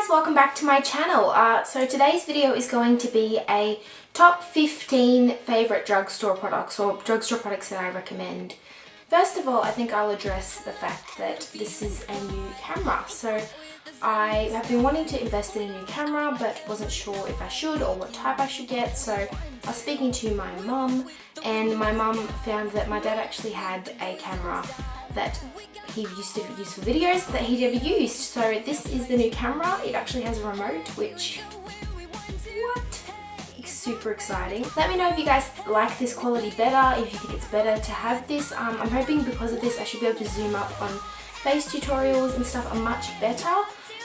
guys, welcome back to my channel. So today's video is going to be a top 15 favourite drugstore products or drugstore products that I recommend. First of all, I think I'll address the fact that this is a new camera. So I have been wanting to invest in a new camera but wasn't sure if I should or what type I should get. So I was speaking to my mum and my mum found that my dad actually had a camera that he used to use for videos that he'd ever used. So this is the new camera. It actually has a remote, which, what? It's super exciting. Let me know if you guys like this quality better, if you think it's better to have this. I'm hoping because of this I should be able to zoom up on face tutorials and stuff much better.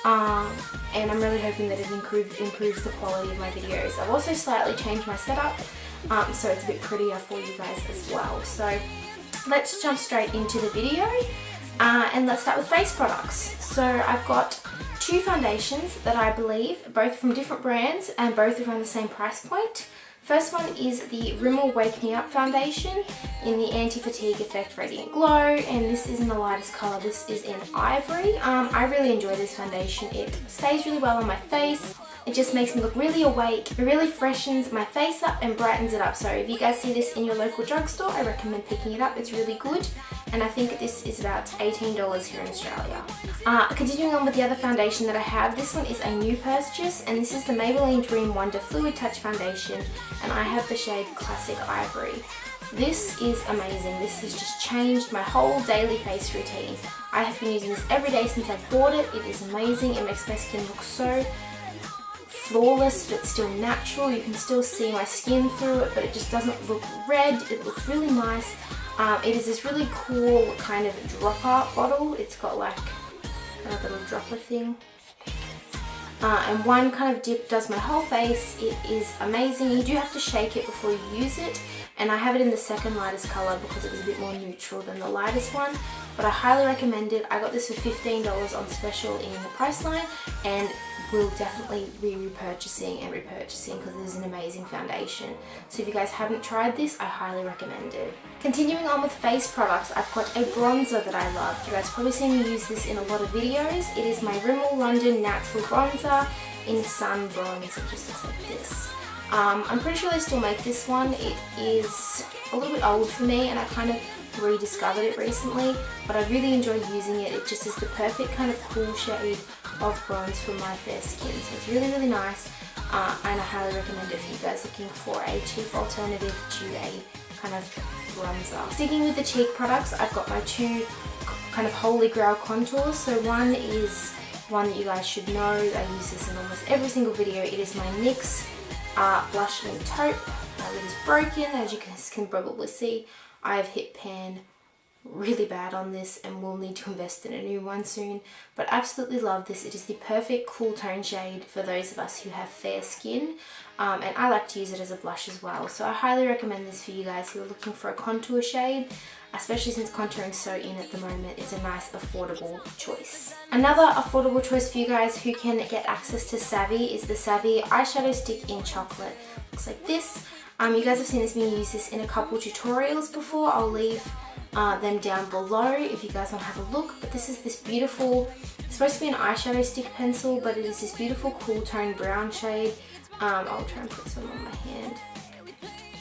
And I'm really hoping that it improves the quality of my videos. I've also slightly changed my setup, so it's a bit prettier for you guys as well. So let's jump straight into the video. And let's start with face products. So I've got two foundations that I believe, both from different brands and both around the same price point. First one is the Rimmel Wake Me Up foundation in the Anti-Fatigue Effect Radiant Glow, and this is in the lightest colour. This is in Ivory. I really enjoy this foundation. It stays really well on my face. It just makes me look really awake. It really freshens my face up and brightens it up. So if you guys see this in your local drugstore, I recommend picking it up. It's really good. And I think this is about $18 here in Australia. Continuing on with the other foundation that I have, this one is a new purchase, and this is the Maybelline Dream Wonder Fluid Touch Foundation, and I have the shade Classic Ivory. This is amazing. This has just changed my whole daily face routine. I have been using this every day since I bought it. It is amazing. It makes my skin look so flawless but still natural. You can still see my skin through it, but it just doesn't look red. It looks really nice. It is this really cool kind of dropper bottle. It's got like a little dropper thing. And one kind of dip does my whole face. It is amazing. You do have to shake it before you use it. And I have it in the second lightest colour because it was a bit more neutral than the lightest one. But I highly recommend it. I got this for $15 on special in the Priceline, and will definitely be repurchasing because it is an amazing foundation. So if you guys haven't tried this, I highly recommend it. Continuing on with face products, I've got a bronzer that I love. You guys probably seen me use this in a lot of videos. It is my Rimmel London Natural Bronzer in Sun Bronze. It just looks like this. I'm pretty sure they still make this one. It is a little bit old for me and I kind of rediscovered it recently, but I really enjoy using it. It just is the perfect kind of cool shade of bronze for my fair skin, so it's really, really nice, and I highly recommend it if you guys are looking for a cheap alternative to a kind of bronzer. Sticking with the cheek products, I've got my two kind of holy grail contours. So one is one that you guys should know. I use this in almost every single video. It is my NYX Blush in Taupe. My lid is broken, as you guys can probably see. I have hit pan really bad on this and will need to invest in a new one soon, but absolutely love this. It is the perfect cool tone shade for those of us who have fair skin, and I like to use it as a blush as well. So I highly recommend this for you guys who are looking for a contour shade, especially since contouring is so in at the moment. It's a nice affordable choice. Another affordable choice for you guys who can get access to Savvy is the Savvy eyeshadow stick in chocolate. Looks like this. You guys have seen me use this in a couple tutorials before. I'll leave them down below if you guys want to have a look. But this is this beautiful, it's supposed to be an eyeshadow stick pencil, but it is this beautiful cool tone brown shade. I'll try and put some on my hand.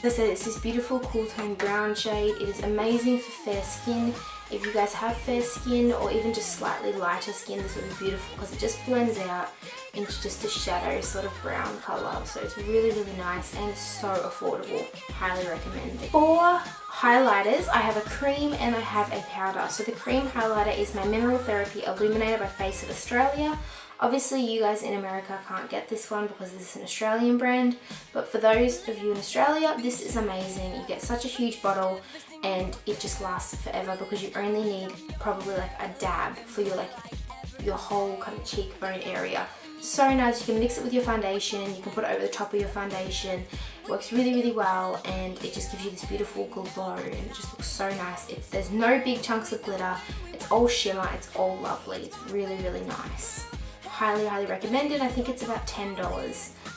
As I said, it's this beautiful cool tone brown shade. It is amazing for fair skin. If you guys have fair skin or even just slightly lighter skin, this will be beautiful because it just blends out into just a shadow sort of brown colour. So it's really, really nice and so affordable. Highly recommend it. For highlighters, I have a cream and I have a powder. So the cream highlighter is my Mineral Therapy Illuminator by Face of Australia. Obviously you guys in America can't get this one because this is an Australian brand, but for those of you in Australia, this is amazing. You get such a huge bottle and it just lasts forever because you only need probably like a dab for your whole kind of cheekbone area. So nice. You can mix it with your foundation, you can put it over the top of your foundation. It works really, really well, and it just gives you this beautiful glow, and it just looks so nice. There's no big chunks of glitter, it's all shimmer, it's all lovely. It's really, really nice. Highly, highly recommend it. I think it's about $10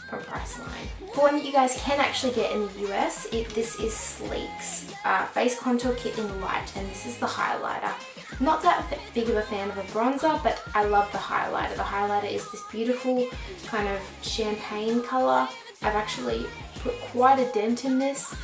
from Priceline. For one that you guys can actually get in the US, this is Sleek's Face Contour Kit in Light, and this is the highlighter. not that big of a fan of a bronzer, but I love the highlighter. The highlighter is this beautiful kind of champagne colour. I've actually put quite a dent in this.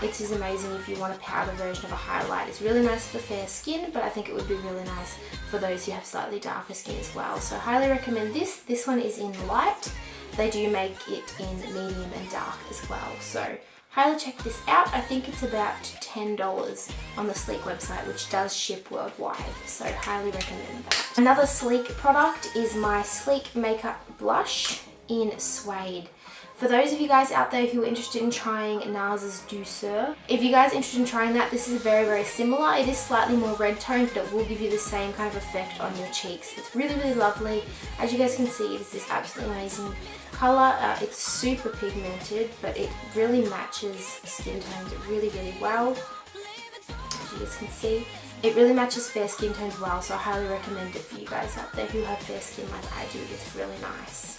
It is amazing if you want a powder version of a highlight. It's really nice for fair skin, but I think it would be really nice for those who have slightly darker skin as well. So I highly recommend this. This one is in light. They do make it in medium and dark as well. So highly check this out. I think it's about $10 on the Sleek website, which does ship worldwide. So highly recommend that. Another Sleek product is my Sleek Makeup Blush in Suede. For those of you guys out there who are interested in trying NARS's Douceur, if you guys are interested in trying that, this is very, very similar. It is slightly more red toned, but it will give you the same kind of effect on your cheeks. It's really, really lovely. As you guys can see, it is this absolutely amazing colour. It's super pigmented, but it really matches skin tones really, really well. As you guys can see, it really matches fair skin tones well, so I highly recommend it for you guys out there who have fair skin like I do. It's really nice.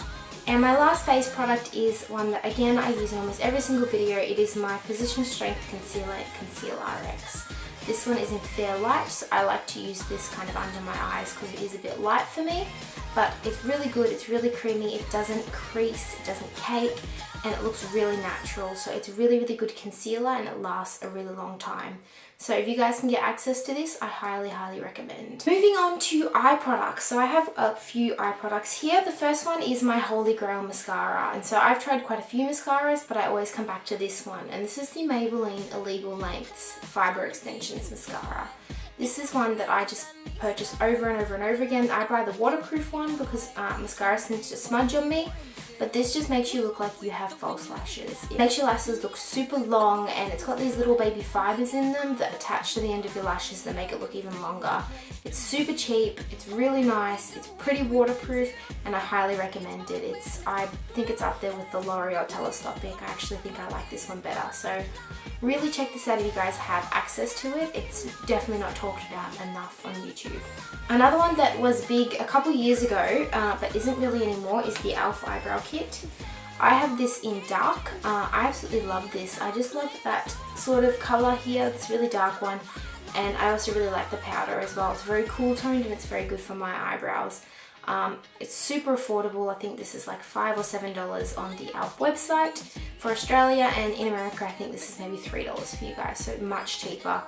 And my last face product is one that, again, I use in almost every single video. It is my Physician Strength Concealer, Conceal RX. This one is in Fair Light, so I like to use this kind of under my eyes because it is a bit light for me. But it's really good, it's really creamy, it doesn't crease, it doesn't cake, and it looks really natural. So it's a really, really good concealer and it lasts a really long time. So if you guys can get access to this, I highly, highly recommend. Moving on to eye products. So I have a few eye products here. The first one is my Holy Grail mascara. And so I've tried quite a few mascaras, but I always come back to this one. And this is the Maybelline Illegal Lengths Fiber Extensions Mascara. This is one that I just purchase over and over and over again. I buy the waterproof one because mascara tends to smudge on me. But this just makes you look like you have false lashes. It makes your lashes look super long, and it's got these little baby fibers in them that attach to the end of your lashes that make it look even longer. It's super cheap, it's really nice, it's pretty waterproof, and I highly recommend it. I think it's up there with the L'Oreal Telescopic. I actually think I like this one better. So really check this out if you guys have access to it. It's definitely not talked about enough on YouTube. Another one that was big a couple years ago, but isn't really anymore, is the e.l.f. Eyebrow Kit. I have this in dark. I absolutely love this. I just love that sort of colour here, this really dark one. And I also really like the powder as well. It's very cool toned and it's very good for my eyebrows. It's super affordable. I think this is like $5 or $7 on the e.l.f. website for Australia, and in America I think this is maybe $3 for you guys, so much cheaper.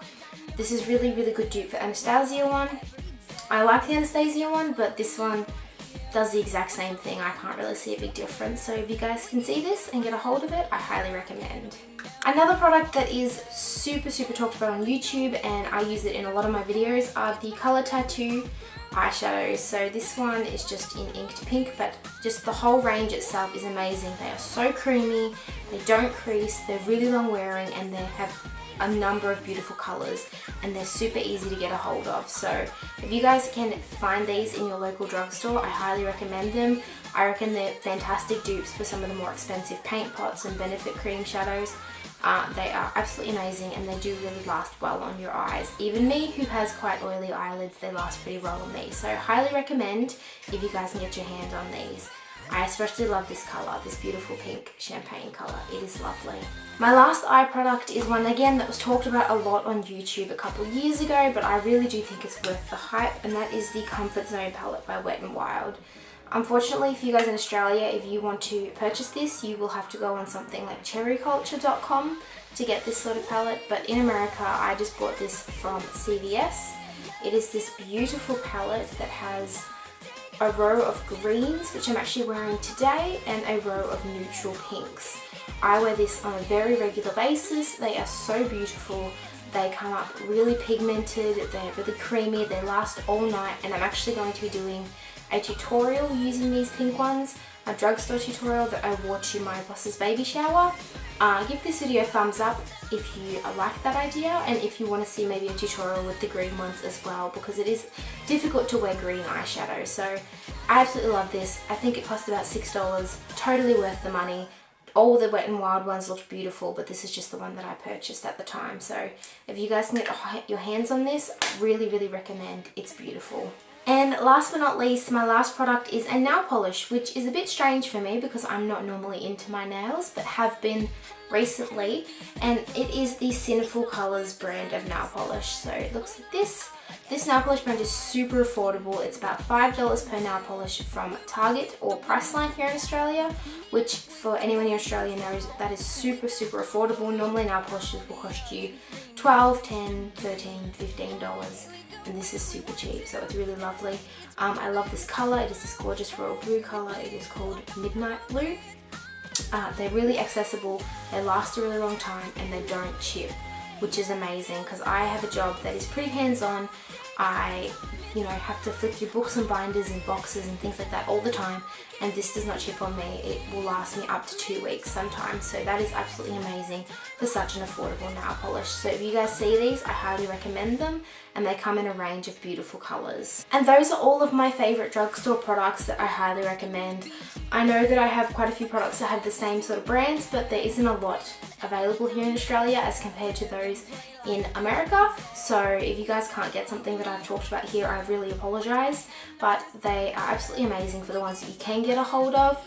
This is really, really good dupe for Anastasia one. I like the Anastasia one, but this one does the exact same thing. I can't really see a big difference. So if you guys can see this and get a hold of it, I highly recommend. Another product that is super, super talked about on YouTube, and I use it in a lot of my videos, are the Color Tattoo eyeshadows. So this one is just in Inked Pink, but just the whole range itself is amazing. They are so creamy, they don't crease, they're really long wearing, and they have a number of beautiful colors, and they're super easy to get a hold of. So if you guys can find these in your local drugstore, I highly recommend them. I reckon they're fantastic dupes for some of the more expensive paint pots and Benefit cream shadows. They are absolutely amazing, and they do really last well on your eyes. Even me, who has quite oily eyelids, they last pretty well on these. So highly recommend if you guys can get your hands on these. I especially love this colour, this beautiful pink champagne colour. It is lovely. My last eye product is one, again, that was talked about a lot on YouTube a couple of years ago, but I really do think it's worth the hype, and that is the Comfort Zone palette by Wet n Wild. Unfortunately, for you guys in Australia, if you want to purchase this, you will have to go on something like cherryculture.com to get this sort of palette, but in America, I just bought this from CVS. It is this beautiful palette that has a row of greens, which I'm actually wearing today, and a row of neutral pinks. I wear this on a very regular basis. They are so beautiful. They come up really pigmented, they're really creamy, they last all night, and I'm actually going to be doing a tutorial using these pink ones, a drugstore tutorial that I wore to my boss's baby shower. Give this video a thumbs up if you like that idea, and if you want to see maybe a tutorial with the green ones as well, because it is difficult to wear green eyeshadow. So I absolutely love this. I think it cost about $6, totally worth the money. All the Wet n Wild ones looked beautiful, but this is just the one that I purchased at the time. So if you guys can get your hands on this, I really, really recommend. It's beautiful. And last but not least, my last product is a nail polish, which is a bit strange for me because I'm not normally into my nails, but have been recently. And it is the Sinful Colors brand of nail polish. So it looks like this. This nail polish brand is super affordable. It's about $5 per nail polish from Target or Priceline here in Australia, which for anyone in Australia knows that is super affordable. Normally nail polishes will cost you $12, $10, $13, $15, and this is super cheap, so it's really lovely. I love this colour. It is this gorgeous royal blue colour. It is called Midnight Blue. They're really accessible, they last a really long time, and they don't chip, which is amazing because I have a job that is pretty hands-on. I have to flip through books and binders and boxes and things like that all the time, and this does not chip on me. It will last me up to 2 weeks sometimes, so that is absolutely amazing for such an affordable nail polish. So if you guys see these, I highly recommend them, and they come in a range of beautiful colours. And those are all of my favourite drugstore products that I highly recommend. I know that I have quite a few products that have the same sort of brands, but there isn't a lot available here in Australia as compared to those in America. So if you guys can't get something that I've talked about here, I really apologise, but they are absolutely amazing for the ones that you can get a hold of.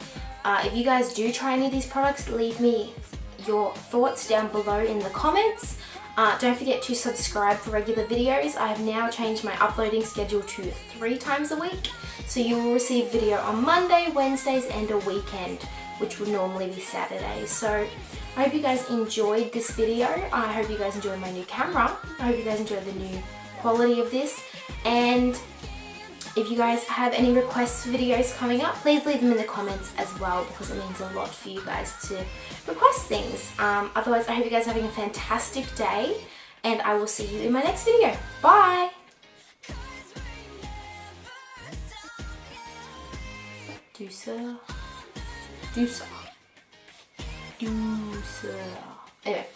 If you guys do try any of these products, leave me your thoughts down below in the comments. Don't forget to subscribe for regular videos. I have now changed my uploading schedule to 3 times a week, so you will receive video on Monday, Wednesdays and a weekend, which would normally be Saturday. So I hope you guys enjoyed this video. I hope you guys enjoyed my new camera. I hope you guys enjoyed the new quality of this, and if you guys have any requests for videos coming up, please leave them in the comments as well, because it means a lot for you guys to request things. Otherwise, I hope you guys are having a fantastic day, and I will see you in my next video. Bye! Deucer. Anyway.